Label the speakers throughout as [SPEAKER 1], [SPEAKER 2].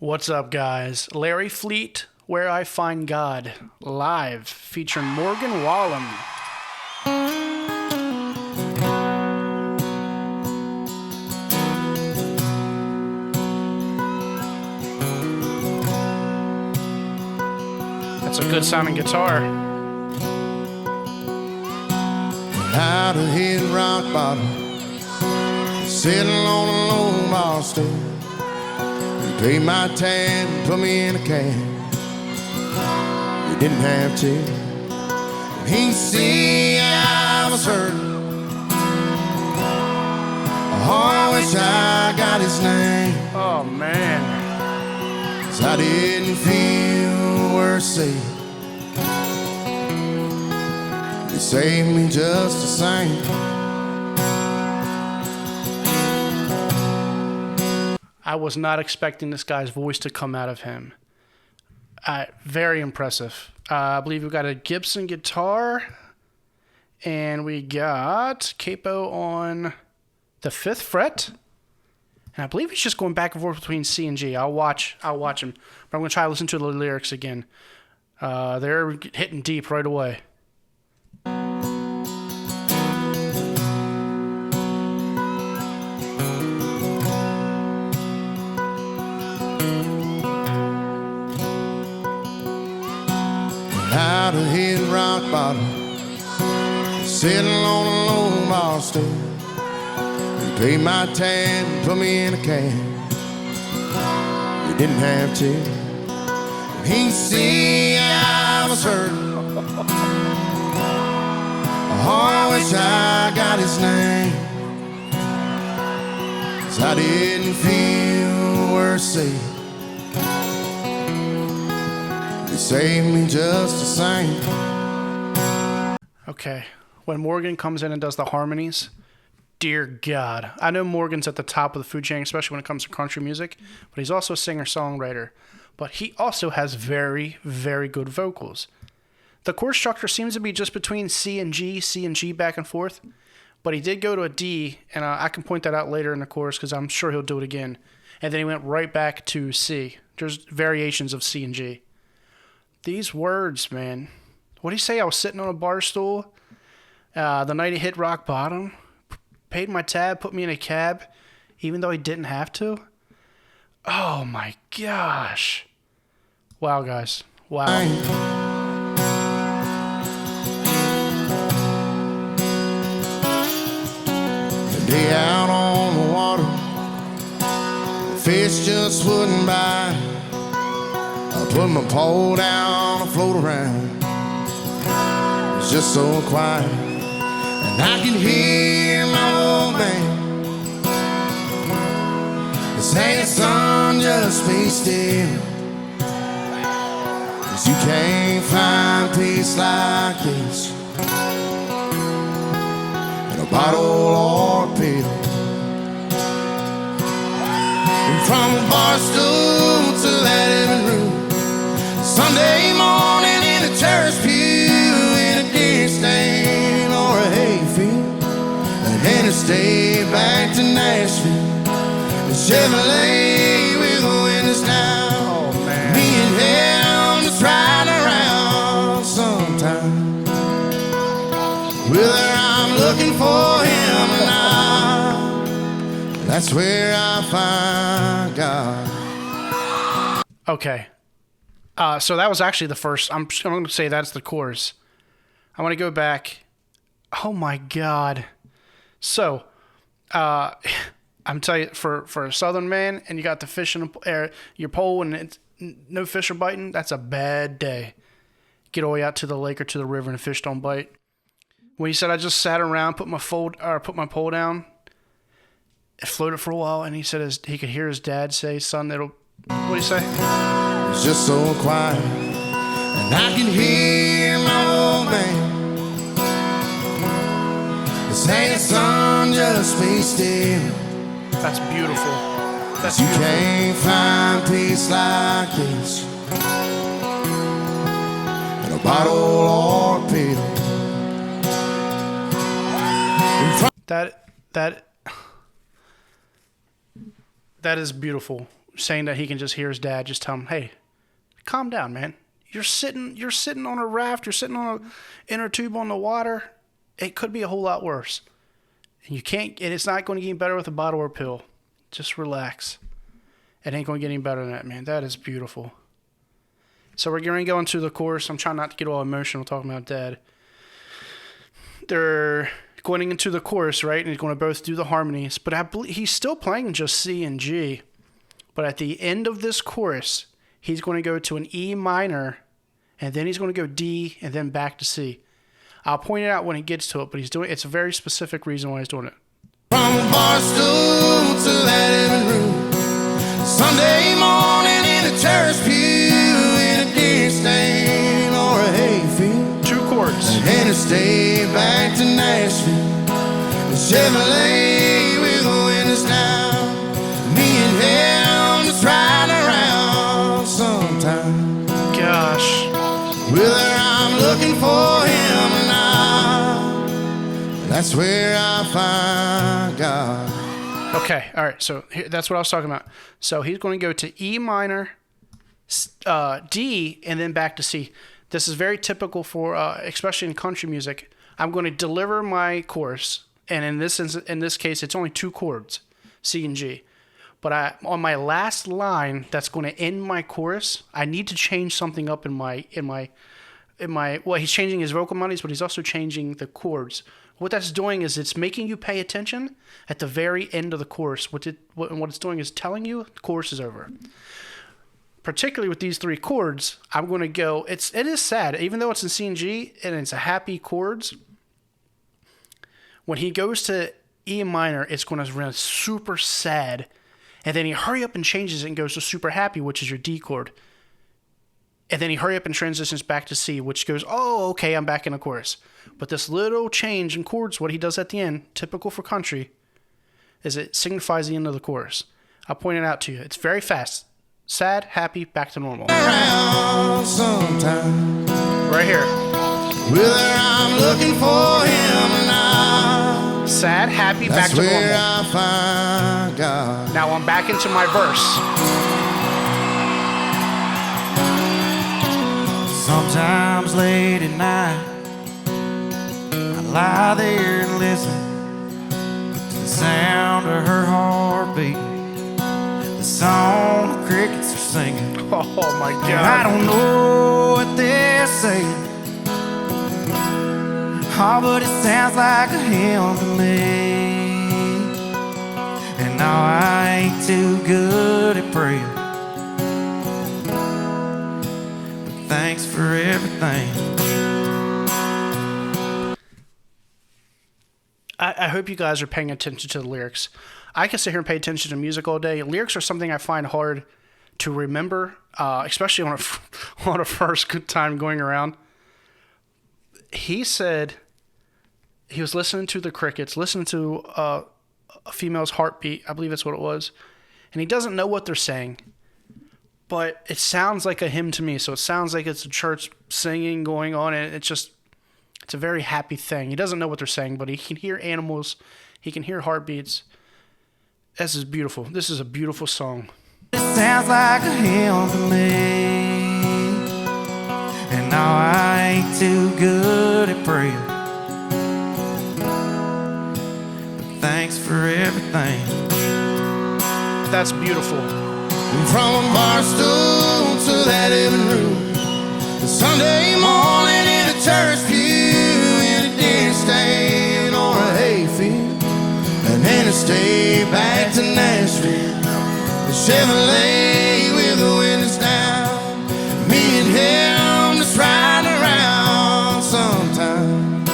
[SPEAKER 1] What's up, guys? Larry Fleet, Where I Find God, live, featuring Morgan Wallen. That's a good sounding guitar.
[SPEAKER 2] Out of hit rock bottom, sitting on a low bar stool. You paid my tab, put me in a cab. You didn't have to. And he see I was hurt. Oh, I wish I got his name.
[SPEAKER 1] Oh, man.
[SPEAKER 2] 'Cause I didn't feel worth saving. You saved me just the same.
[SPEAKER 1] I was not expecting this guy's voice to come out of him. Very impressive. I believe we've got a Gibson guitar, and we got capo on the 5th fret. And I believe he's just going back and forth between C and G. I'll watch him, but I'm going to try to listen to the lyrics again. They're hitting deep right away.
[SPEAKER 2] Out of hit rock bottom, sitting on a low bar stool. You paid my tab, put me in a cab. You didn't have to. And he see I was hurt. Oh, I wish I got his name. 'Cause I didn't feel worth saving. Save me just the same.
[SPEAKER 1] Okay, when Morgan comes in and does the harmonies, dear God. I know Morgan's at the top of the food chain, especially when it comes to country music, but he's also a singer-songwriter. But he also has very, very good vocals. The chord structure seems to be just between C and G back and forth, but he did go to a D, and I can point that out later in the chorus because I'm sure he'll do it again. And then he went right back to C. There's variations of C and G. These words, man. What did he say? I was sitting on a bar stool the night he hit rock bottom. Paid my tab, put me in a cab, even though he didn't have to. Oh my gosh. Wow, guys. Wow.
[SPEAKER 2] The day out on the water, the fish just wouldn't bite. I put my pole down and float around. It's just so quiet, and I can hear my old man saying, "Son, just be still, 'cause you can't find peace like this in a bottle or a pill." And from a bar stool to that living room, Sunday morning in a church pew, in a deer stand or a hayfield, an interstate back to Nashville, a Chevrolet with the windows down.
[SPEAKER 1] Oh, man.
[SPEAKER 2] Me and him just riding around sometime, whether I'm looking for him or not, that's where I find God.
[SPEAKER 1] Okay. So that was actually the first. I'm going to say that's the chorus. I want to go back. Oh my God. So, I'm telling you, for a southern man, and you got the fish in your pole, and it's, no fish are biting, that's a bad day. Get all the way out to the lake or to the river, and the fish don't bite. When he said I just sat around, put my pole down, it floated for a while, and he said he could hear his dad say, "Son, it'll." What do you say?
[SPEAKER 2] It's just so quiet, and I can hear my old man saying, "Son, just be still."
[SPEAKER 1] That's beautiful. That's
[SPEAKER 2] You
[SPEAKER 1] beautiful.
[SPEAKER 2] can't find peace like this in a bottle or a pill.
[SPEAKER 1] That is beautiful. saying that he can just hear his dad just tell him, "Hey, calm down, man. You're sitting on a raft. You're sitting on an inner tube on the water. It could be a whole lot worse. And you can't. And it's not going to get any better with a bottle or pill. Just relax. It ain't going to get any better than that, man. That is beautiful." So we're going to go into the chorus. I'm trying not to get all emotional talking about Dad. They're going into the chorus, right? And he's going to both do the harmonies. But I believe he's still playing just C and G. But at the end of this chorus, he's going to go to an E minor, and then he's going to go D, and then back to C. I'll point it out when he gets to it, but it's a very specific reason why he's doing it.
[SPEAKER 2] From a bar stool to that living room, Sunday morning in a church pew, in a deer stand or a hayfield.
[SPEAKER 1] 2 chords.
[SPEAKER 2] And a stay back to Nashville, a Chevrolet with the windows down. Me and him just riding around sometime.
[SPEAKER 1] Gosh.
[SPEAKER 2] Whether I'm looking for him or not, that's where I find God.
[SPEAKER 1] Okay, all right, so that's what I was talking about. So he's going to go to E minor, D, and then back to C. This is very typical for, especially in country music. I'm going to deliver my chorus, and in this case, it's only 2 chords, C and G. But on my last line, that's going to end my chorus. I need to change something up in my. Well, he's changing his vocal melodies, but he's also changing the chords. What that's doing is it's making you pay attention at the very end of the chorus. What it's doing is telling you the chorus is over. Particularly with these 3 chords, I'm going to go. It is sad, even though it's in C and G and it's a happy chords. When he goes to E minor, it's going to run super sad, and then he hurry up and changes it and goes to super happy, which is your D chord. And then he hurry up and transitions back to C, which goes, oh, okay, I'm back in the chorus. But this little change in chords, what he does at the end, typical for country, is it signifies the end of the chorus. I'll point it out to you. It's very fast. Sad, happy, back to normal.
[SPEAKER 2] Around sometime.
[SPEAKER 1] Right here.
[SPEAKER 2] Whether I'm looking for him or not,
[SPEAKER 1] sad, happy, back to normal.
[SPEAKER 2] That's where I find God.
[SPEAKER 1] Now I'm back into my verse.
[SPEAKER 2] Sometimes late at night, I lie there and listen to the sound of her heartbeat, the song the crickets are singing.
[SPEAKER 1] Oh my God.
[SPEAKER 2] And I don't know what they're saying, oh, but it sounds like a hymn to me. And no, I ain't too good at praying. Thanks for everything.
[SPEAKER 1] I hope you guys are paying attention to the lyrics. I can sit here and pay attention to music all day. Lyrics are something I find hard to remember, especially on a first good time going around. He said he was listening to the crickets, listening to a female's heartbeat. I believe that's what it was. And he doesn't know what they're saying. But it sounds like a hymn to me, so it sounds like it's a church singing going on, and it's a very happy thing. He doesn't know what they're saying, but he can hear animals, he can hear heartbeats. This is beautiful. This is a beautiful song.
[SPEAKER 2] It sounds like a hymn to me, and no, I ain't too good at praying. But thanks for everything.
[SPEAKER 1] That's beautiful.
[SPEAKER 2] From a bar stool to that living room, Sunday morning in a church pew, in a deer stand or a hayfield, and then a stay back to Nashville, the Chevrolet with the windows down. Me and him just riding around sometime.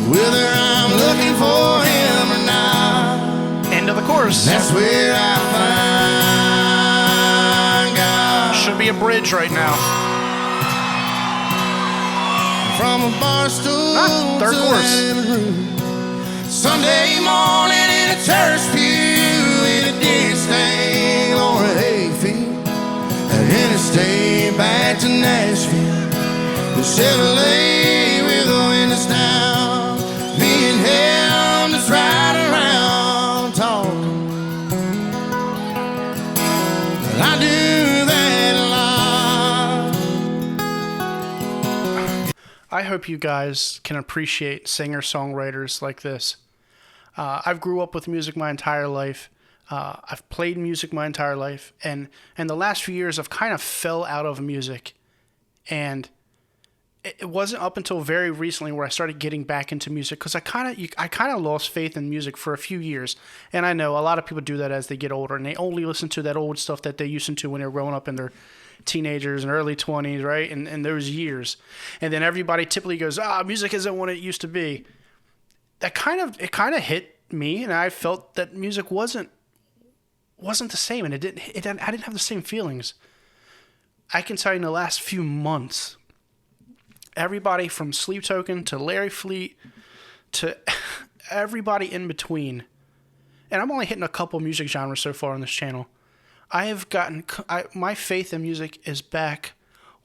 [SPEAKER 2] Whether I'm looking for him or not,
[SPEAKER 1] End of the chorus.
[SPEAKER 2] that's where I find God.
[SPEAKER 1] Should be a bridge right now.
[SPEAKER 2] From a bar stool
[SPEAKER 1] Third
[SPEAKER 2] to
[SPEAKER 1] chorus.
[SPEAKER 2] the living room, Sunday morning in a church pew, in a deer stand or a hayfield, and then a stay back to Nashville, the Chevrolet with the windows down. Me and him just riding around talking. do that a lot.
[SPEAKER 1] I hope you guys can appreciate singer-songwriters like this. I've grew up with music my entire life. I've played music my entire life, and the last few years I've kind of fell out of music, and it wasn't up until very recently where I started getting back into music, because I kind of lost faith in music for a few years. And I know a lot of people do that as they get older, and they only listen to that old stuff that they used to when they were growing up in their teenagers and early 20s, right? And those years. And then everybody typically goes, music isn't what it used to be. It kind of hit me, and I felt that music wasn't the same, and I didn't have the same feelings. I can tell you in the last few months, everybody from Sleep Token to Larry Fleet to everybody in between, and I'm only hitting a couple music genres so far on this channel, my faith in music is back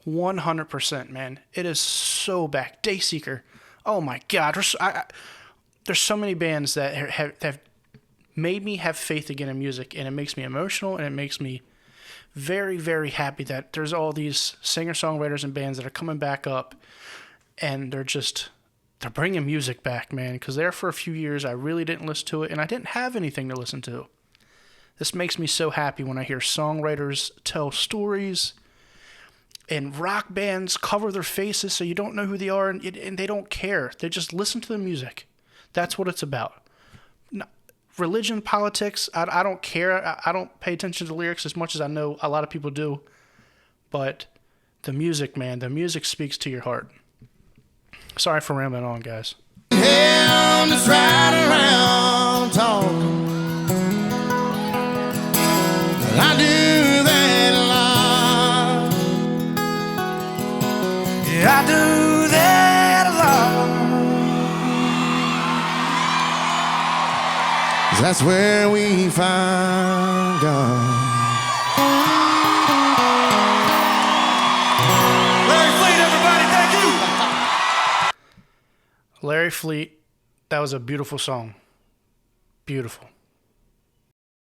[SPEAKER 1] 100%, man. It is so back. Dayseeker, oh my God, there's so many bands that have made me have faith again in music, and it makes me emotional, and it makes me very, very happy that there's all these singer-songwriters and bands that are coming back up, and they're bringing music back, man, because there for a few years I really didn't listen to it, and I didn't have anything to listen to. This makes me so happy when I hear songwriters tell stories, and rock bands cover their faces so you don't know who they are, and they don't care. They just listen to the music. That's what it's about. Religion, politics, I don't care. I don't pay attention to lyrics as much as I know a lot of people do. But the music, man, the music speaks to your heart. Sorry for rambling on, guys.
[SPEAKER 2] Hell, just ride around talking. I do that a lot. Yeah, I do that a lot. That's where we find God. Larry Fleet, everybody, thank you.
[SPEAKER 1] Larry Fleet, that was a beautiful song. Beautiful.